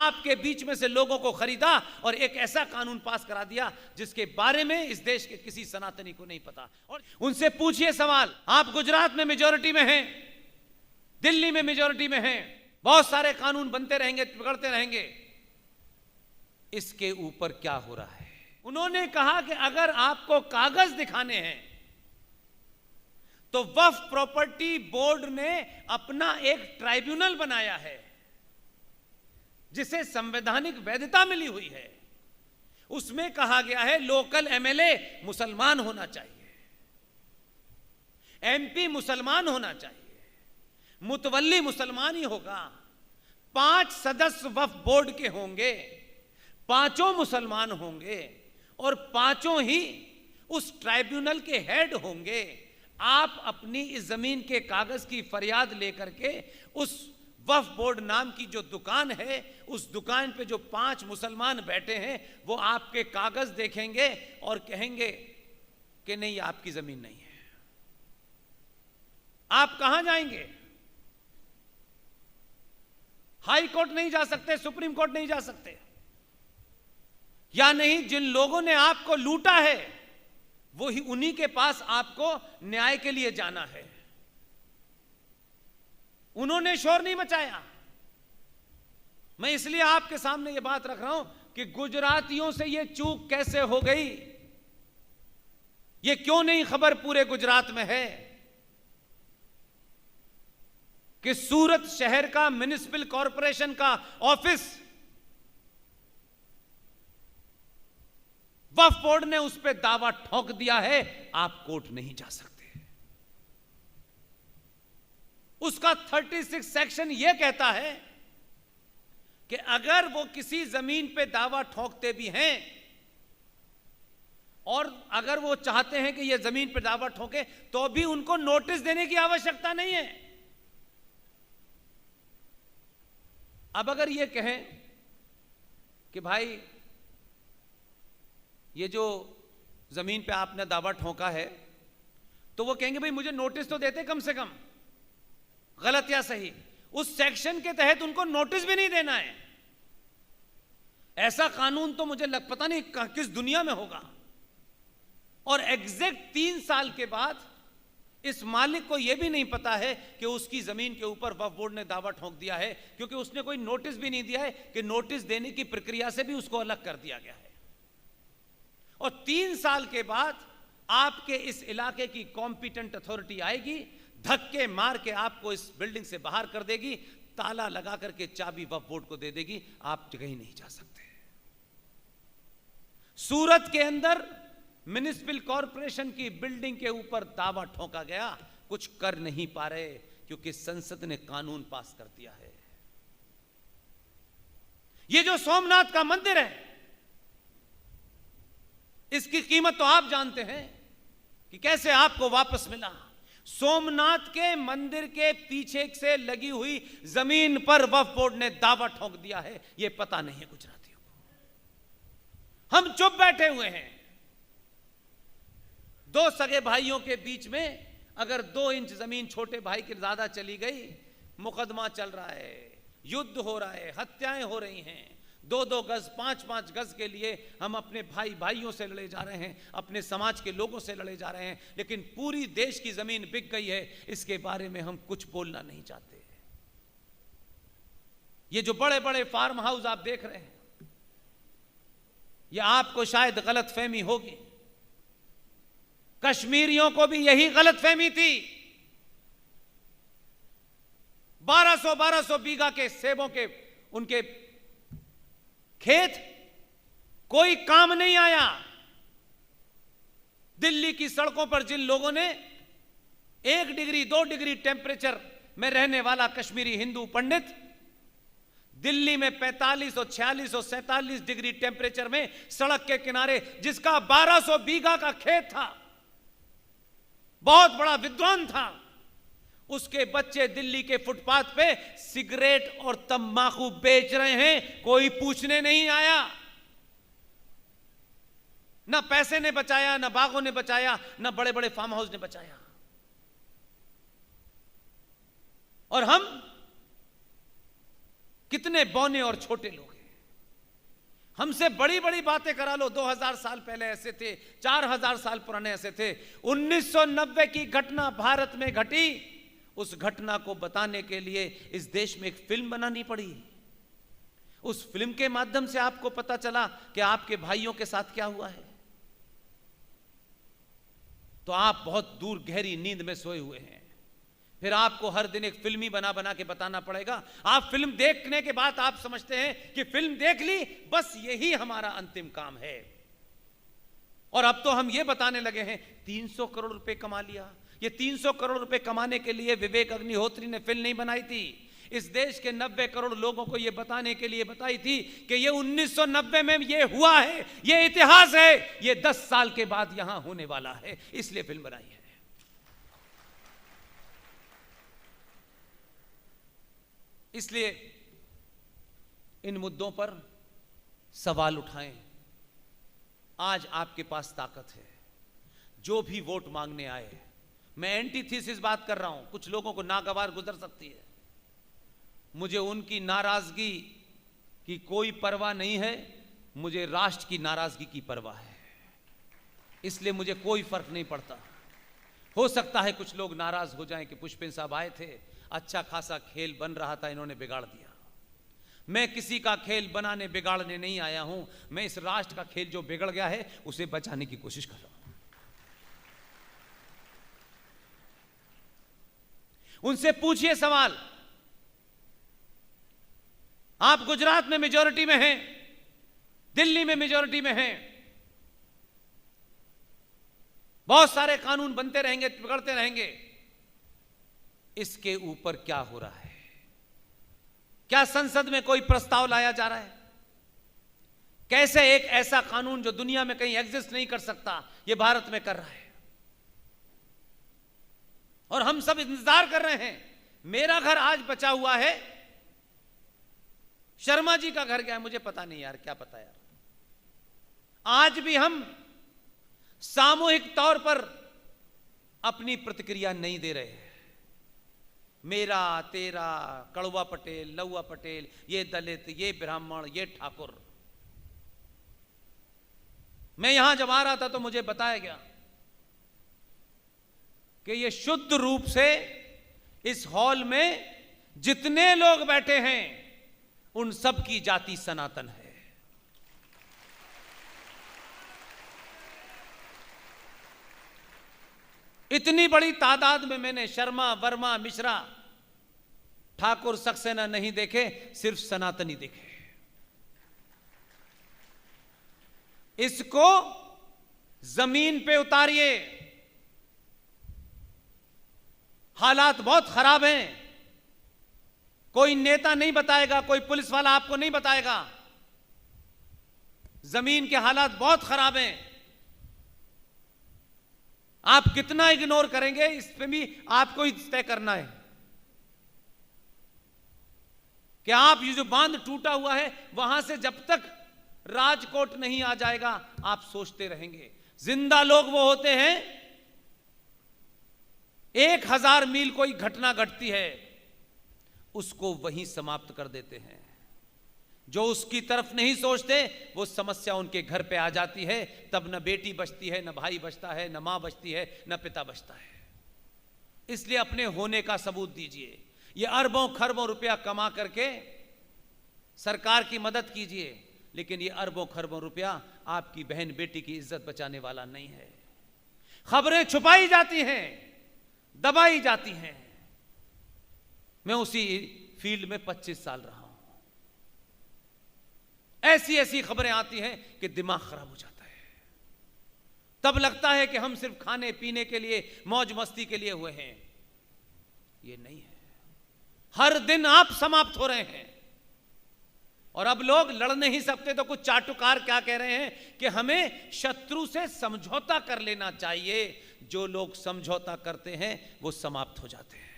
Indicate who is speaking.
Speaker 1: आपके बीच में से लोगों को खरीदा और एक ऐसा कानून पास करा दिया जिसके बारे में इस देश के किसी सनातनी को नहीं पता। और उनसे पूछिए सवाल, आप गुजरात में मेजॉरिटी में हैं, दिल्ली में मेजॉरिटी में हैं, बहुत सारे कानून बनते रहेंगे, बिगड़ते रहेंगे, इसके ऊपर क्या हो रहा है? उन्होंने कहा कि अगर आपको कागज दिखाने हैं तो वक्फ प्रॉपर्टी बोर्ड ने अपना एक ट्राइब्यूनल बनाया है जिसे संवैधानिक वैधता मिली हुई है। उसमें कहा गया है लोकल एमएलए मुसलमान होना चाहिए, एमपी मुसलमान होना चाहिए, मुतवल्ली मुसलमान ही होगा, 5 सदस्य वक्फ बोर्ड के होंगे, 5 मुसलमान होंगे और 5 ही उस ट्राइब्यूनल के हेड होंगे। आप अपनी इस जमीन के कागज की फरियाद लेकर के उस वक्फ बोर्ड नाम की जो दुकान है, उस दुकान पे जो 5 मुसलमान बैठे हैं वो आपके कागज देखेंगे और कहेंगे कि नहीं, आपकी जमीन नहीं है। आप कहां जाएंगे? हाई कोर्ट नहीं जा सकते, सुप्रीम कोर्ट नहीं जा सकते, या नहीं जिन लोगों ने आपको लूटा है वो ही उन्हीं के पास आपको न्याय के लिए जाना है। उन्होंने शोर नहीं मचाया। मैं इसलिए आपके सामने ये बात रख रहा हूं कि गुजरातियों से ये चूक कैसे हो गई, ये क्यों नहीं खबर पूरे गुजरात में है कि सूरत शहर का म्युनिसिपल कॉरपोरेशन का ऑफिस वक्फ बोर्ड ने उस पर दावा ठोक दिया है, आप कोर्ट नहीं जा सकते। उसका 36 सेक्शन यह कहता है कि अगर वो किसी जमीन पे दावा ठोकते भी हैं और अगर वो चाहते हैं कि ये जमीन पे दावा ठोके तो भी उनको नोटिस देने की आवश्यकता नहीं है। अब अगर ये कहें कि भाई ये जो जमीन पे आपने दावा ठोका है, तो वो कहेंगे भाई मुझे नोटिस तो देते कम से कम, गलत या सही। उस सेक्शन के तहत उनको नोटिस भी नहीं देना है। ऐसा कानून तो मुझे पता नहीं किस दुनिया में होगा। और एग्जैक्ट 3 साल के बाद इस मालिक को यह भी नहीं पता है कि उसकी जमीन के ऊपर वक्फ बोर्ड ने दावा ठोक दिया है, क्योंकि उसने कोई नोटिस भी नहीं दिया है कि नोटिस देने की प्रक्रिया से भी उसको अलग कर दिया गया है। और 3 साल के बाद आपके इस इलाके की कॉम्पिटेंट अथॉरिटी आएगी, धक्के मार के आपको इस बिल्डिंग से बाहर कर देगी, ताला लगा करके चाबी वक्फ बोर्ड को दे देगी, आप कहीं नहीं जा सकते। सूरत के अंदर म्युनिसिपल कॉरपोरेशन की बिल्डिंग के ऊपर दावा ठोका गया, कुछ कर नहीं पा रहे क्योंकि संसद ने कानून पास कर दिया है। ये जो सोमनाथ का मंदिर है, इसकी कीमत तो आप जानते हैं कि कैसे आपको वापस मिला। सोमनाथ के मंदिर के पीछे से लगी हुई जमीन पर वक्फ बोर्ड ने दावा ठोक दिया है, यह पता नहीं है गुजरातियों को। हम चुप बैठे हुए हैं। 2 सगे भाइयों के बीच में अगर 2 इंच जमीन छोटे भाई की ज्यादा चली गई, मुकदमा चल रहा है, युद्ध हो रहा है, हत्याएं हो रही हैं, 2-2 गज 5-5 गज के लिए हम अपने भाइयों से लड़े जा रहे हैं, अपने समाज के लोगों से लड़े जा रहे हैं, लेकिन पूरी देश की जमीन बिक गई है, इसके बारे में हम कुछ बोलना नहीं चाहते। ये जो बड़े बड़े फार्म हाउस आप देख रहे हैं, ये आपको शायद गलत फहमी होगी, कश्मीरियों को भी यही गलत फहमी थी। 1200 बीघा के सेबों के उनके खेत कोई काम नहीं आया। दिल्ली की सड़कों पर जिन लोगों ने 1 डिग्री 2 डिग्री टेम्परेचर में रहने वाला कश्मीरी हिंदू पंडित दिल्ली में 45 और 46 और 47 डिग्री टेम्परेचर में सड़क के किनारे, जिसका 1200 बीघा का खेत था, बहुत बड़ा विद्वान था, उसके बच्चे दिल्ली के फुटपाथ पे सिगरेट और तंबाकू बेच रहे हैं, कोई पूछने नहीं आया। ना पैसे ने बचाया, ना बागों ने बचाया, ना बड़े बड़े फार्म हाउस ने बचाया। और हम कितने बौने और छोटे लोग हैं। हमसे बड़ी बड़ी बातें करा लो, 2000 साल पहले ऐसे थे, 4000 साल पुराने ऐसे थे। 1990 की घटना भारत में घटी, उस घटना को बताने के लिए इस देश में एक फिल्म बनानी पड़ी। उस फिल्म के माध्यम से आपको पता चला कि आपके भाइयों के साथ क्या हुआ है। तो आप बहुत दूर गहरी नींद में सोए हुए हैं। फिर आपको हर दिन एक फिल्म ही बना बना के बताना पड़ेगा। आप फिल्म देखने के बाद आप समझते हैं कि फिल्म देख ली, बस यही हमारा अंतिम काम है। और अब तो हम ये बताने लगे हैं 300 करोड़ रुपए कमा लिया। ये 300 करोड़ रुपए कमाने के लिए विवेक अग्निहोत्री ने फिल्म नहीं बनाई थी। इस देश के 90 करोड़ लोगों को यह बताने के लिए बताई थी कि ये 1990 में ये हुआ है, ये इतिहास है, ये 10 साल के बाद यहां होने वाला है, इसलिए फिल्म बनाई है। इसलिए इन मुद्दों पर सवाल उठाएं। आज आपके पास ताकत है। जो भी वोट मांगने आए, मैं एंटीथीसिस बात कर रहा हूं, कुछ लोगों को नागवार गुजर सकती है, मुझे उनकी नाराजगी की कोई परवाह नहीं है, मुझे राष्ट्र की नाराजगी की परवाह है। इसलिए मुझे कोई फर्क नहीं पड़ता। हो सकता है कुछ लोग नाराज हो जाएं कि पुष्पेंद्र साहब आए थे, अच्छा खासा खेल बन रहा था, इन्होंने बिगाड़ दिया। मैं किसी का खेल बनाने बिगाड़ने नहीं आया हूं, मैं इस राष्ट्र का खेल जो बिगड़ गया है उसे बचाने की कोशिश कर रहा हूं। उनसे पूछिए सवाल। आप गुजरात में मेजॉरिटी में हैं, दिल्ली में मेजॉरिटी में हैं, बहुत सारे कानून बनते रहेंगे, बिगड़ते रहेंगे, इसके ऊपर क्या हो रहा है? क्या संसद में कोई प्रस्ताव लाया जा रहा है? कैसे एक ऐसा कानून जो दुनिया में कहीं एग्जिस्ट नहीं कर सकता, यह भारत में कर रहा है? और हम सब इंतजार कर रहे हैं। मेरा घर आज बचा हुआ है, शर्मा जी का घर क्या है मुझे पता नहीं यार, क्या पता यार। आज भी हम सामूहिक तौर पर अपनी प्रतिक्रिया नहीं दे रहे हैं। मेरा, तेरा, कड़वा पटेल, लौवा पटेल, ये दलित, ये ब्राह्मण, ये ठाकुर। मैं यहां जब आ रहा था तो मुझे बताया गया कि ये शुद्ध रूप से इस हॉल में जितने लोग बैठे हैं उन सब की जाति सनातन है। इतनी बड़ी तादाद में मैंने शर्मा, वर्मा, मिश्रा, ठाकुर, सक्सेना नहीं देखे, सिर्फ सनातनी देखे। इसको जमीन पे उतारिए। हालात बहुत खराब हैं। कोई नेता नहीं बताएगा, कोई पुलिस वाला आपको नहीं बताएगा। जमीन के हालात बहुत खराब हैं। आप कितना इग्नोर करेंगे इस पे भी आपको ही तय करना है कि आप ये जो बांध टूटा हुआ है वहां से जब तक राजकोट नहीं आ जाएगा आप सोचते रहेंगे। जिंदा लोग वो होते हैं, 1000 मील कोई घटना घटती है उसको वहीं समाप्त कर देते हैं। जो उसकी तरफ नहीं सोचते वो समस्या उनके घर पे आ जाती है, तब न बेटी बचती है, न भाई बचता है, न मां बचती है, न पिता बचता है। इसलिए अपने होने का सबूत दीजिए। ये अरबों खरबों रुपया कमा करके सरकार की मदद कीजिए, लेकिन ये अरबों खरबों रुपया आपकी बहन बेटी की इज्जत बचाने वाला नहीं है। खबरें छुपाई जाती हैं, दबाई जाती हैं। मैं उसी फील्ड में 25 साल रहा हूं। ऐसी ऐसी खबरें आती हैं कि दिमाग खराब हो जाता है। तब लगता है कि हम सिर्फ खाने पीने के लिए, मौज मस्ती के लिए हुए हैं। ये नहीं है। हर दिन आप समाप्त हो रहे हैं। और अब लोग लड़ नहीं सकते तो कुछ चाटुकार क्या कह रहे हैं कि हमें शत्रु से समझौता कर लेना चाहिए। जो लोग समझौता करते हैं वो समाप्त हो जाते हैं।